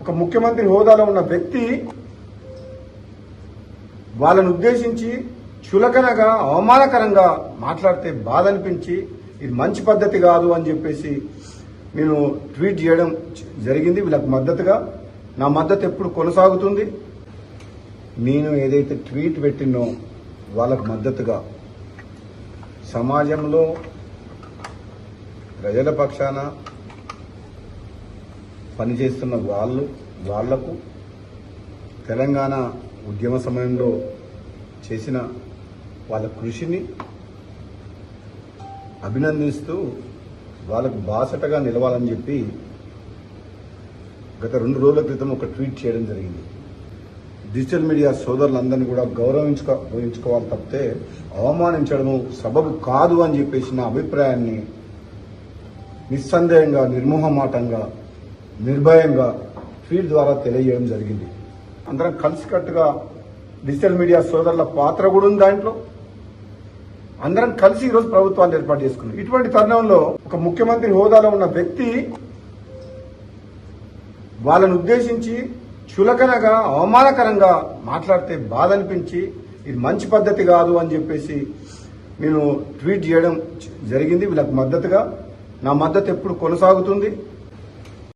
ఒక ముఖ్యమంత్రి హోదాలో ఉన్న వ్యక్తి వాళ్ళను ఉద్దేశించి చులకనగా అవమానకరంగా మాట్లాడితే బాధ అనిపించి ఇది మంచి పద్ధతి కాదు అని చెప్పేసి నేను ట్వీట్ చేయడం జరిగింది. వీళ్ళకు మద్దతుగా నా మద్దతు ఎప్పుడు కొనసాగుతుంది. నేను ఏదైతే ట్వీట్ పెట్టినో వాళ్ళకు మద్దతుగా సమాజంలో ప్రజల పక్షాన పనిచేస్తున్న వాళ్లకు తెలంగాణ ఉద్యమ సమయంలో చేసిన వాళ్ళ కృషిని అభినందిస్తూ వాళ్ళకు బాసటగా నిలవాలని చెప్పి గత 2 రోజుల క్రితం ఒక ట్వీట్ చేయడం జరిగింది. డిజిటల్ మీడియా సోదరులందరినీ కూడా గౌరవించుకోవాలి తప్పితే అవమానించడము సబబు కాదు అని చెప్పేసి నా అభిప్రాయాన్ని నిస్సందేహంగా, నిర్మోహమాటంగా, నిర్భయంగా ట్వీట్ ద్వారా తెలియజేయడం జరిగింది. అందరం కలిసికట్టుగా డిజిటల్ మీడియా సోదరుల పాత్ర కూడా ఉంది దాంట్లో. అందరం కలిసి ఈరోజు ప్రభుత్వాన్ని ఏర్పాటు చేసుకున్నాం. ఇటువంటి తరుణంలో ఒక ముఖ్యమంత్రి హోదాలో ఉన్న వ్యక్తి వాళ్ళను ఉద్దేశించి చులకనగా అవమానకరంగా మాట్లాడితే బాధ అనిపించి ఇది మంచి పద్ధతి కాదు అని చెప్పేసి నేను ట్వీట్ చేయడం జరిగింది. వీళ్ళకు మద్దతుగా నా మద్దతు ఎప్పుడు కొనసాగుతుంది.